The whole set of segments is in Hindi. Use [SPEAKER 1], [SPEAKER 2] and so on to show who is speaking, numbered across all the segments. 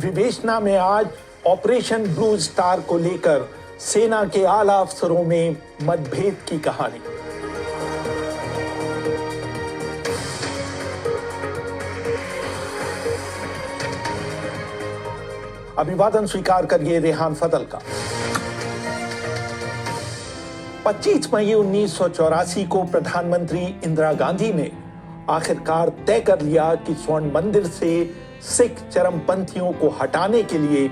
[SPEAKER 1] विवेचना में आज ऑपरेशन ब्लू स्टार को लेकर सेना के आला अफसरों में मतभेद की कहानी। अभिवादन स्वीकार करिए रेहान फजल का। 25 मई 1984 को प्रधानमंत्री इंदिरा गांधी ने आखिरकार तय कर लिया कि स्वर्ण मंदिर से सिख चरमपंथियों को हटाने के लिए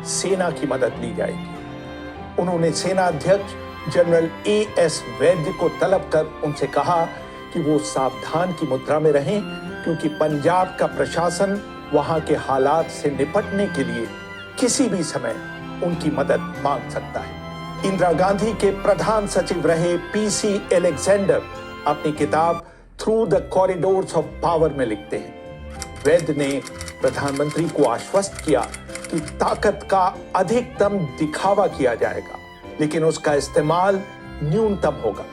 [SPEAKER 1] सेना की मदद ली जाएगी। उन्होंने सेना अध्यक्ष जनरल एएस वैद्य को तलब कर उनसे कहा कि वो सावधान की मुद्रा में रहें, क्योंकि पंजाब का प्रशासन वहां के हालात से निपटने के लिए किसी भी समय उनकी मदद मांग सकता है। इंदिरा गांधी के प्रधान सचिव रहे पीसी अलेक्जेंडर अपनी किताब through the corridors of power में लिखते हैं, वैद्य ने प्रधानमंत्री को आश्वस्त किया कि ताकत का अधिकतम दिखावा किया जाएगा, लेकिन उसका इस्तेमाल न्यूनतम होगा।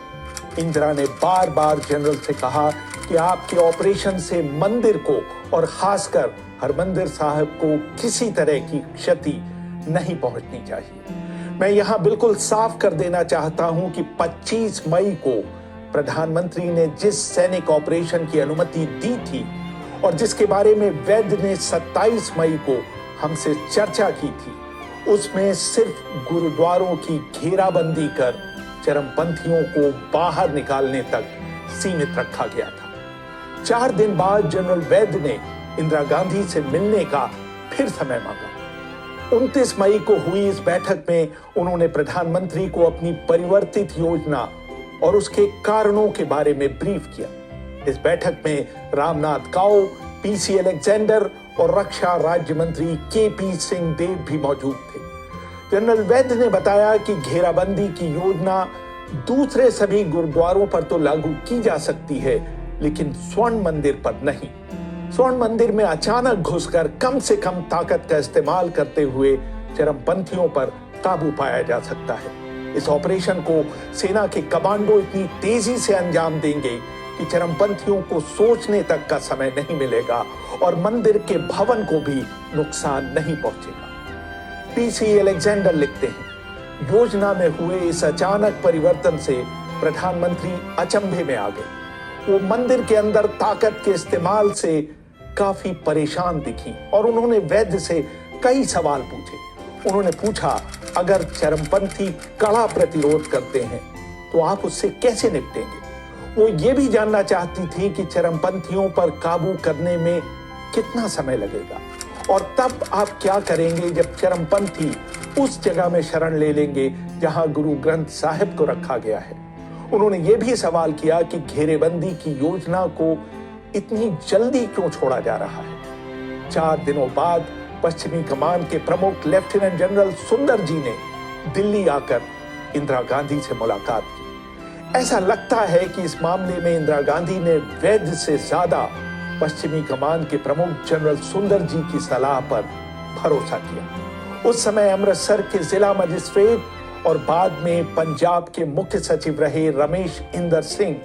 [SPEAKER 1] इंदिरा ने बार बार जनरल से कहा कि आपके ऑपरेशन से मंदिर को और खासकर हरमंदिर साहिब को किसी तरह की क्षति नहीं पहुंचनी चाहिए। मैं यहां बिल्कुल साफ कर देना चाहता हूं कि 25 मई को प्रधानमंत्री ने जिस सैनिक ऑपरेशन की अनुमति दी थी और जिसके बारे में वैद्य ने 27 मई को हमसे चर्चा की थी, उसमें सिर्फ गुरुद्वारों की घेराबंदी कर चरमपंथियों को बाहर निकालने तक सीमित रखा गया था। 4 दिन बाद जनरल वैद्य ने इंदिरा गांधी से मिलने का फिर समय मांगा। 29 मई को हुई इस बैठक में उन्होंने प्रधानमंत्री को अपनी परिवर्तित योजना और उसके कारणों के बारे में ब्रीफ किया। इस बैठक में रामनाथ काउ, पीसी अलेक्जेंडर और रक्षा राज्य मंत्री केपी सिंह देव भी मौजूद थे। जनरल वैद्य ने बताया कि घेराबंदी की योजना दूसरे सभी गुरुद्वारों पर तो लागू की जा सकती है, लेकिन स्वर्ण मंदिर पर नहीं। स्वर्ण मंदिर में अचानक घुसकर कम से कम ताकत का इस्तेमाल करते हुए चरमपंथियों पर काबू पाया जा सकता है। इस ऑपरेशन को सेना के कमांडो इतनी तेजी से अंजाम देंगे कि चरमपंथियों को सोचने तक का समय नहीं मिलेगा और मंदिर के भवन को भी नुकसान नहीं पहुंचेगा। पीसी अलेक्जेंडर लिखते हैं, योजना में हुए इस अचानक परिवर्तन से प्रधानमंत्री अचंभे में आ गए। वो मंदिर के अंदर ताकत के इस्तेमाल से काफी परेशान दिखी और उन्होंने वैद्य से कई सवाल पूछे। उन्होंने पूछा, अगर चरमपंथी कड़ा प्रतिरोध करते हैं तो आप उससे कैसे निपटेंगे? वो ये भी जानना चाहती थी कि चरमपंथियों पर काबू करने में कितना समय लगेगा और तब आप क्या करेंगे जब चरमपंथी उस जगह में शरण ले लेंगे जहां गुरु ग्रंथ साहिब को रखा गया है। उन्होंने ये भी सवाल किया कि घेरेबंदी की योजना को इतनी जल्दी क्यों छोड़ा जा रहा है। 4 दिनों बाद पश्चिमी कमान के प्रमुख लेफ्टिनेंट जनरल सुंदर जी ने दिल्ली आकर इंदिरा गांधी से मुलाकात की। ऐसा लगता है कि इस मामले में इंदिरा गांधी ने वैद्य से ज्यादा पश्चिमी कमान के प्रमुख जनरल सुंदर जी की सलाह पर भरोसा किया। उस समय अमृतसर के जिला मजिस्ट्रेट और बाद में पंजाब के मुख्य सचिव रहे रमेश इंदर सिंह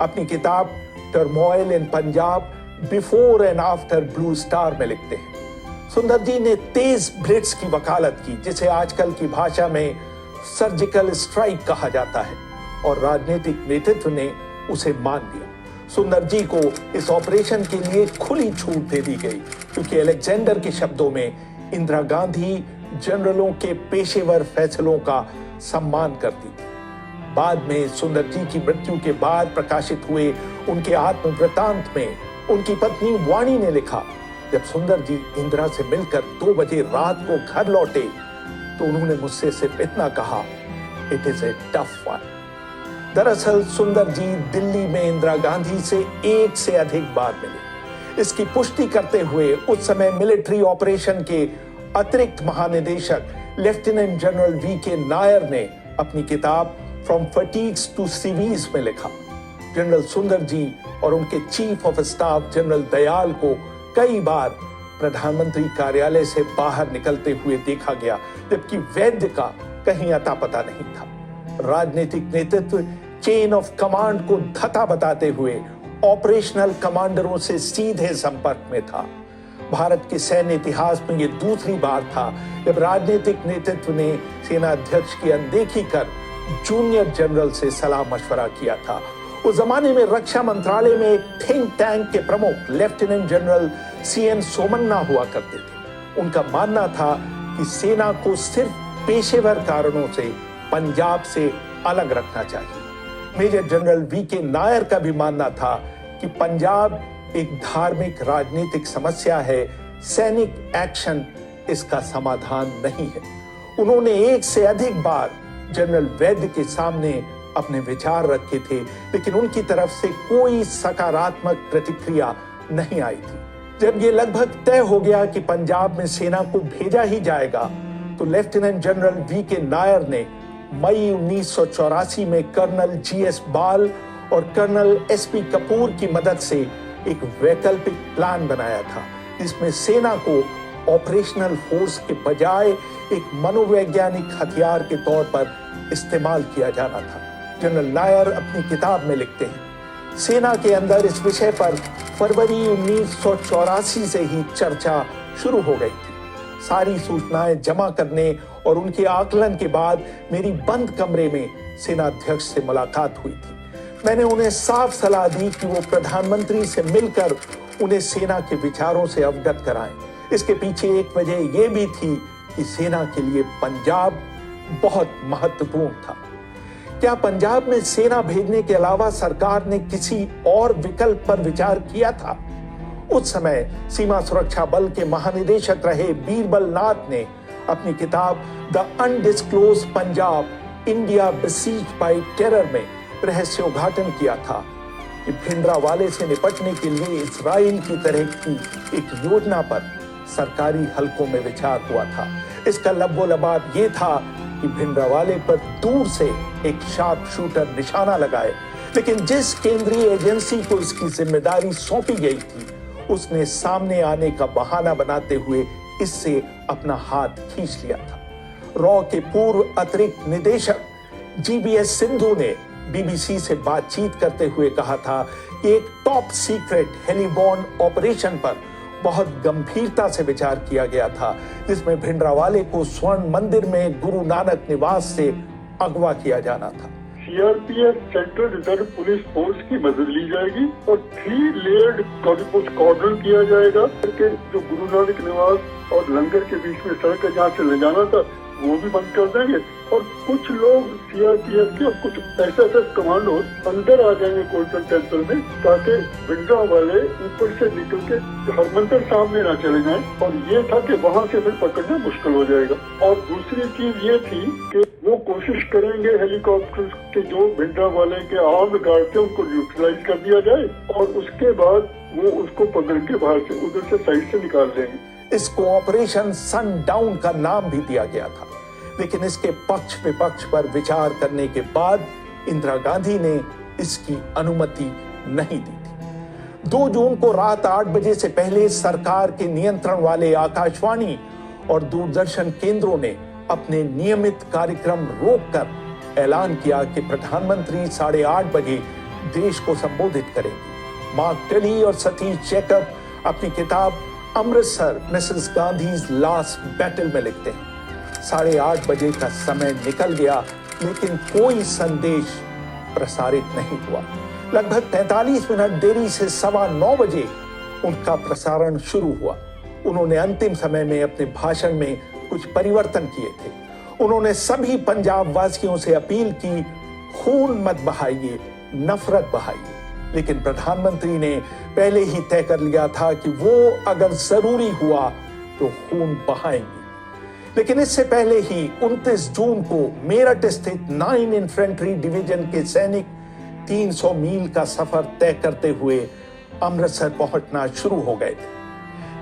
[SPEAKER 1] अपनी किताब turmoil in Punjab before and after blue star में लिखते हैं, सुंदर जी ने तेज ब्लिट्स की वकालत की, जिसे आजकल की भाषा में सर्जिकल स्ट्राइक कहा जाता है, और राजनीतिक नेतृत्व ने उसे मान लिया। सुंदर जी को इस ऑपरेशन के लिए खुली छूट दे दी गई, क्योंकि अलेक्जेंडर के शब्दों में इंदिरा गांधी जनरलों के पेशेवर फैसलों का सम्मान करती थी। बाद में सुंदर जी की मृत्यु के बाद प्रकाशित हुए उनके आत्मवृतांत में उनकी पत्नी वाणी ने लिखा, जब सुंदर जी इंदिरा से मिलकर 2 बजे रात को घर लौटे तो उन्होंने मुझसे सिर्फ इतना कहा, it is a tough one. दरअसल सुंदर जी दिल्ली में इंदिरा गांधी से 1 से अधिक बार मिले। इसकी पुष्टि करते हुए उस समय मिलिट्री ऑपरेशन के अतिरिक्त महानिदेशक लेफ्टिनेंट जनरल वी.के. नायर ने अपनी किताब फ्रॉम फटीग्स टू सीवीज में लिखा, जनरल सुंदर जी और उनके chief of staff general Dayal को कई बार प्रधानमंत्री कार्यालय से बाहर निकलते हुए देखा गया, जबकि वैद्य का कहीं अता पता नहीं था। राजनीतिक नेतृत्व चेन ऑफ कमांड को धता बताते हुए ऑपरेशनल कमांडरों से सीधे संपर्क में था। भारत के सैन्य इतिहास में यह दूसरी बार था जब राजनीतिक नेतृत्व ने सेना अध्यक्ष की अनदेखी कर जूनियर जनरल से सलाह मशवरा किया था। उस जमाने में रक्षा मंत्रालय में एक थिंक टैंक के प्रमुख लेफ्टिनेंट जनरल CN सोमन्ना हुआ करते थे। उनका मानना था कि सेना को सिर्फ पेशेवर कारणों से पंजाब से अलग रखना चाहिए। मेजर जनरल VK नायर का भी मानना था कि पंजाब एक धार्मिक राजनीतिक समस्या है, सैनिक एक्शन इसका समाधान नहीं है। उन्होंने एक से अधिक बार जनरल वैद्य के सामने अपने विचार रखे थे, लेकिन उनकी तरफ से कोई सकारात्मक प्रतिक्रिया नहीं आई थी। जब ये लगभग तय हो गया कि पंजाब में सेना को भेजा ही जाएगा, तो लेफ्टिनेंट जनरल VK नायर ने मई 1984 में कर्नल GS बाल और कर्नल SP कपूर की मदद से एक वैकल्पिक प्लान बनाया था, जिसमें सेना को ऑपरेशनल फोर्स के बजाय एक मनोवैज्ञानिक हथियार के तौर पर इस्तेमाल किया जाना था। जनरल नायर अपनी किताब में लिखते हैं, सेना के अंदर इस विषय पर फरवरी 1984 से ही चर्चा शुरू हो गई थी। सारी सूचनाएं जमा करने और उनके आकलन के बाद मेरी बंद कमरे में सेनाध्यक्ष से मुलाकात हुई थी। मैंने उन्हें साफ सलाह दी कि वो प्रधानमंत्री से मिलकर उन्हें सेना के विचारों से अवगत कराएं। इसके पीछे एक वजह यह भी थी कि सेना के लिए पंजाब बहुत महत्वपूर्ण था। क्या पंजाब में सेना भेजने के अलावा सरकार ने किसी और विकल्प पर विचार किया था? उस समय सीमा सुरक्षा बल के महानिदेशक रहे बीरबल नाथ ने अपनी किताब the undisclosed Punjab India besieged by terror में रहस्योद्घाटन किया था कि भिंडरावाले से निपटने के लिए इजराइल की तरह की एक योजना पर सरकारी हलकों में विचार हुआ था। इसका लब्बो-लबाब ये था कि भिंडरावाले पर दूर से एक शार्प शूटर निशाना लगाए, लेकिन जिस केंद्रीय एजेंसी को इसकी जिम्मेदारी सौंपी गई थी, उसने सामने आने का बहाना बनाते हुए इससे अपना हाथ खींच लिया था। रॉ के पूर्व अतिरिक्त निदेशक GBS सिंधु ने BBC से बातचीत करते हुए कहा था कि एक टॉप सीक्रेट हेलीबॉर्न ऑपरेशन पर बहुत गंभीरता से विचार किया गया था, जिसमें भिंडरावाले को स्वर्ण मंदिर में गुरु नानक निवास से अगवा किया जाना था।
[SPEAKER 2] CRPF central reserve police force की मदद ली जाएगी और 3 लेयर्ड कॉर्डन किया जाएगा कि जो गुरु नानक निवास और लंगर के बीच में सड़क है जहाँ से ले जाना था वो भी बंद कर देंगे और कुछ लोग CRPF के और कुछ SSF कमांडो अंदर आ जाएंगे गोल्डन टेम्पल में, ताकि भिंडरावाले ऊपर से निकल के हरमंदिर सामने ना चले जाएं। और ये था कि वहाँ से फिर पकड़ना मुश्किल हो जाएगा। और दूसरी चीज ये थी कि वो कोशिश करेंगे हेलीकॉप्टर के जो भिंडरावाले के आर्म्ड गार्ड थे उनको न्यूट्रलाइज कर दिया जाए और उसके बाद वो उसको पकड़ के बाहर से उधर से साइड से निकाल देंगे।
[SPEAKER 1] इसको ऑपरेशन सनडाउन का नाम भी दिया गया था, लेकिन इसके पक्ष विपक्ष पर विचार करने के बाद इंदिरा गांधी ने इसकी अनुमति नहीं दी थी। 2 जून को रात 8 बजे से पहले सरकार के नियंत्रण वाले आकाशवाणी और दूरदर्शन केंद्रों ने अपने नियमित कार्यक्रम रोककर ऐलान किया कि प्रधानमंत्री 8:30 बजे देश को संबोधित करेंगे। मार्क टेली और सतीश जैकब अपनी किताब Amritsar Mrs Gandhi's last battle में लिखते हैं, 8:30 बजे का समय निकल गया लेकिन कोई संदेश प्रसारित नहीं हुआ। लगभग 45 मिनट देरी से 9:15 बजे उनका प्रसारण शुरू हुआ। उन्होंने अंतिम समय में अपने भाषण में कुछ परिवर्तन किए थे। उन्होंने सभी पंजाब वासियों से अपील की, खून मत बहाइए, नफरत बहाइए। लेकिन प्रधानमंत्री ने पहले ही तय कर लिया था कि वो अगर जरूरी हुआ तो खून बहाएंगे। लेकिन इससे पहले ही 29 जून को मेरठ स्थित 9 इन्फेंट्री डिवीजन के सैनिक 300 मील का सफर तय करते हुए अमृतसर पहुंचना शुरू हो गए थे।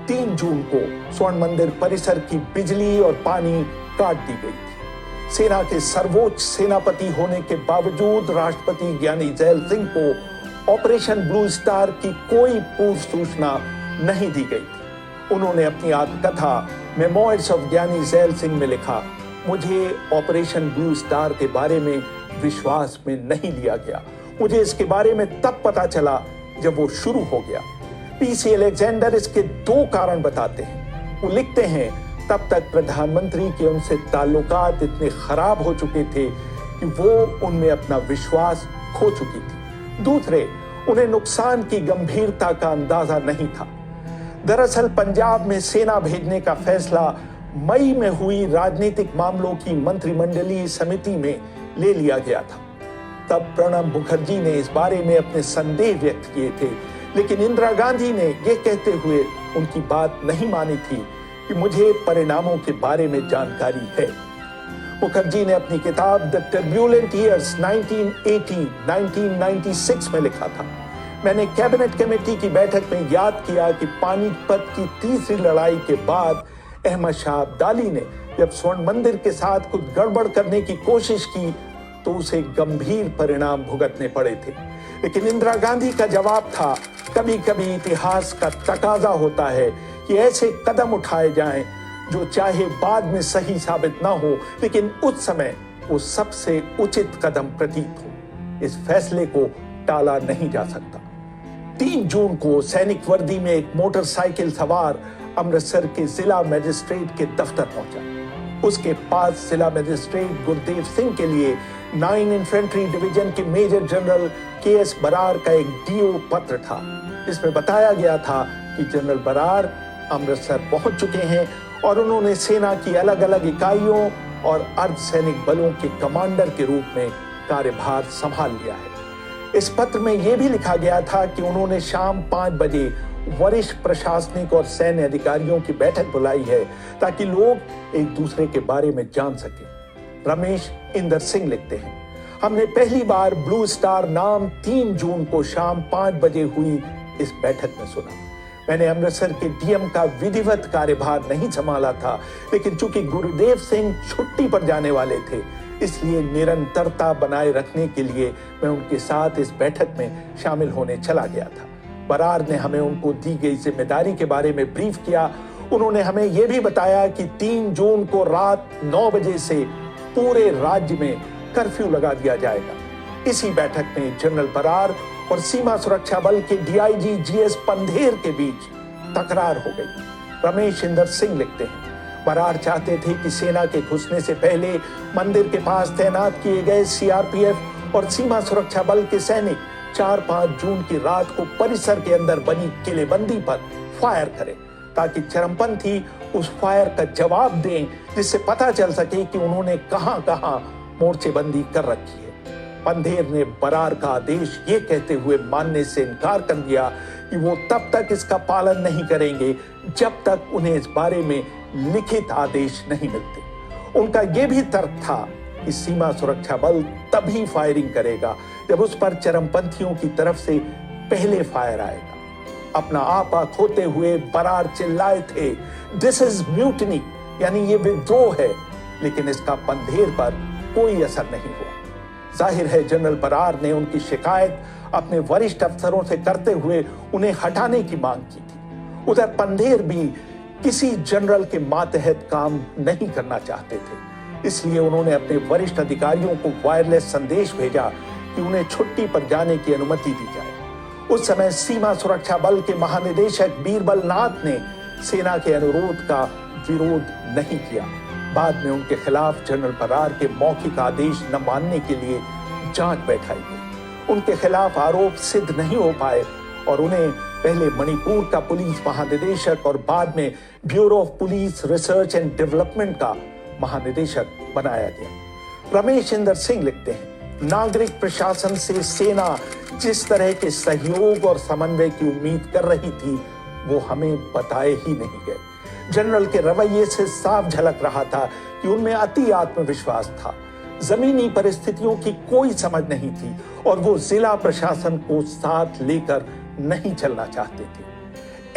[SPEAKER 1] 3 जून को स्वर्ण मंदिर परिसर की बिजली और पानी काट दी गई थी। सेना के सर्वोच्च सेनापति होने के बावजूद राष्ट्रपति ज्ञानी जैल सिंह को ऑपरेशन ब्लू स्टार की कोई पूर्व सूचना नहीं दी गई थी। उन्होंने अपनी आत्मकथा मेमोइर्स ऑफ ज्ञानी जैल सिंह में लिखा, मुझे ऑपरेशन ब्लू स्टार के बारे में विश्वास में नहीं लिया गया। मुझे इसके बारे में तब पता चला जब वो शुरू हो गया। पीसी अलेक्जेंडर इसके 2 कारण बताते हैं। वो लिखते हैं, तब तक प्रधानमंत्री के उनसे ताल्लुकात इतने खराब हो चुके थे कि वो उनमें अपना विश्वास खो चुकी थी। दूसरे, उन्हें नुकसान की गंभीरता का अंदाजा नहीं था। दरअसल पंजाब में सेना भेजने का फैसला मई में हुई राजनीतिक मामलों की मंत्रिमंडलीय समिति में ले लिया गया था। तब प्रणब मुखर्जी ने इस बारे में अपने संदेह व्यक्त किए थे, लेकिन इंदिरा गांधी ने यह कहते हुए उनकी बात नहीं मानी थी कि मुझे परिणामों के बारे में जानकारी है। मुखर्जी ने अपनी किताब द टर्ब्यूलेंट ईयर्स 1980-1996 में लिखा था, मैंने कैबिनेट कमेटी की बैठक में याद किया कि पानीपत की तीसरी लड़ाई के बाद अहमद शाह अब्दाली ने जब स्वर्ण मंदिर के साथ कुछ गड़बड़ करने की कोशिश की तो उसे गंभीर परिणाम भुगतने पड़े थे। लेकिन इंदिरा गांधी का जवाब था, कभी कभी इतिहास का तकाजा होता है कि ऐसे कदम उठाए जाएं जो चाहे बाद में सही साबित ना हो, लेकिन उस समय वो सबसे उचित कदम प्रतीत हो। इस फैसले को टाला नहीं जा सकता। 3 जून को सैनिक वर्दी में एक मोटरसाइकिल सवार अमृतसर के जिला मजिस्ट्रेट के दफ्तर पहुंचा। उसके पास जिला मजिस्ट्रेट गुरदेव सिंह के लिए 9 इन्फेंट्री डिवीजन के मेजर जनरल KS बरार का एक DO पत्र था, जिसमें बताया गया था कि जनरल बरार अमृतसर पहुंच चुके हैं और उन्होंने सेना की अलग अलग इकाइयों और अर्धसैनिक बलों के कमांडर के रूप में कार्यभार संभाल लिया है। इस पत्र में यह भी लिखा गया था कि उन्होंने शाम 5 बजे वरिष्ठ प्रशासनिक और सैन्य अधिकारियों की बैठक बुलाई है ताकि लोग एक दूसरे के बारे में जान सकें। रमेश इंदर सिंह लिखते हैं, हमने पहली बार ब्लू स्टार नाम 3 जून को शाम 5 बजे हुई इस बैठक में सुना। मैंने अमृतसर के DM का विधिवत कार्यभार नहीं संभाला था, लेकिन चूंकि गुरुदेव सिंह छुट्टी पर जाने वाले थे, इसलिए निरंतरता बनाए रखने के लिए मैं उनके साथ इस बैठक में शामिल होने चला गया था। बरार ने हमें उनको दी गई जिम्मेदारी के बारे में ब्रीफ किया। उन्होंने हमें यह भी बताया कि 3 जून को रात 9 बजे से पूरे राज्य में कर्फ्यू लगा दिया जाएगा। इसी बैठक में जनरल बरार और सीमा सुरक्षा बल के DIG GS पंधेर के बीच तकरार हो गई। रमेश इंदर सिंह लिखते हैं, बरार चाहते थे कि सेना के घुसने से पहले मंदिर के पास तैनात किए गए CRPF और सीमा सुरक्षा बल के सैनिक 4-5 जून की रात को परिसर के अंदर बनी किलेबंदी पर फायर करें, ताकि चरमपंथी उस फायर का जवाब दें, जिससे पता चल सके कि उन्होंने कहां-कहां मोर्चेबंदी कर रखी है। पंधेर ने बरार का आदेश ये कहते हुए मानने से इनकार कर दिया कि वो तब तक इसका पालन नहीं करेंगे जब तक उन्हें इस बारे में लिखित आदेश नहीं मिलते। उनका यह भी तर्क था कि सीमा सुरक्षा बल तभी फायरिंग करेगा जब उस पर चरमपंथियों की तरफ से पहले फायर आएगा। अपना आपा खोते हुए बरार चिल्लाए थे, दिस इज म्यूटनी, यानी ये विद्रोह है, लेकिन इसका पंधेर पर कोई असर नहीं हुआ। जाहिर है जनरल बरार ने उनकी शिकायत अपने वरिष्ठ अफसरों से करते हुए उन्हें हटाने की मांग की थी। उधर पंधेर भी किसी जनरल के मातहत काम नहीं करना चाहते थे, इसलिए उन्होंने अपने वरिष्ठ अधिकारियों को वायरलेस संदेश भेजा कि उन्हें छुट्टी पर जाने की अनुमति दी जाए। उस समय सीमा सुरक्षा बल के महानिदेशक बीरबल नाथ ने सेना के अनुरोध का विरोध नहीं किया। बाद में उनके खिलाफ जनरल बरार के मौखिक आदेश न मानने के लिए जांच बैठाई गई। उनके खिलाफ आरोप सिद्ध नहीं हो पाए और उन्हें पहले मणिपुर का पुलिस महानिदेशक और बाद में bureau of police research and development का महानिदेशक बनाया गया। रमेश इंदर सिंह लिखते हैं, नागरिक प्रशासन से सेना जिस तरह के सहयोग और समन्वय की उम्मीद कर रही थी, वो हमें बताए ही नहीं गए। जनरल के रवैये से साफ झलक रहा था कि उनमें अति आत्मविश्वास था। जमीनी परिस्थितियों की कोई समझ नहीं थी और वो जिला प्रशासन को साथ लेकर नहीं चलना चाहते थे।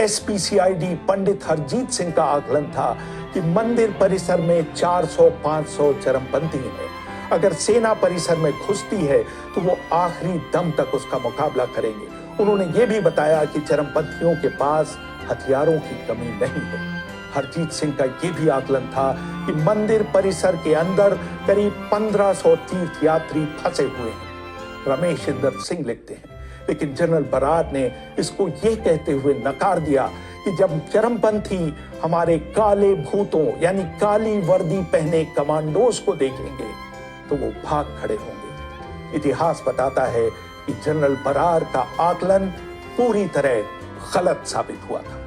[SPEAKER 1] SPCID पंडित हरजीत सिंह का आकलन था कि मंदिर परिसर में 400-500 चरमपंथी हैं। अगर सेना परिसर में घुसती है तो वो आखिरी दम तक उसका मुकाबला करेंगे। उन्होंने ये भी बताया कि चरमपंथियों के पास हथियारों की कमी नहीं है। हरजीत सिंह का ये भी आकलन था कि मंदिर परिसर के अंदर करीब 1500 तीर्थयात्री फंसे हुए हैं। रमेश इंदर सिंह लिखते हैं, लेकिन जनरल बरार ने इसको यह कहते हुए नकार दिया कि जब चरमपंथी हमारे काले भूतों यानी काली वर्दी पहने कमांडोज को देखेंगे तो वो भाग खड़े होंगे। इतिहास बताता है कि जनरल बरार का आकलन पूरी तरह गलत साबित हुआ था।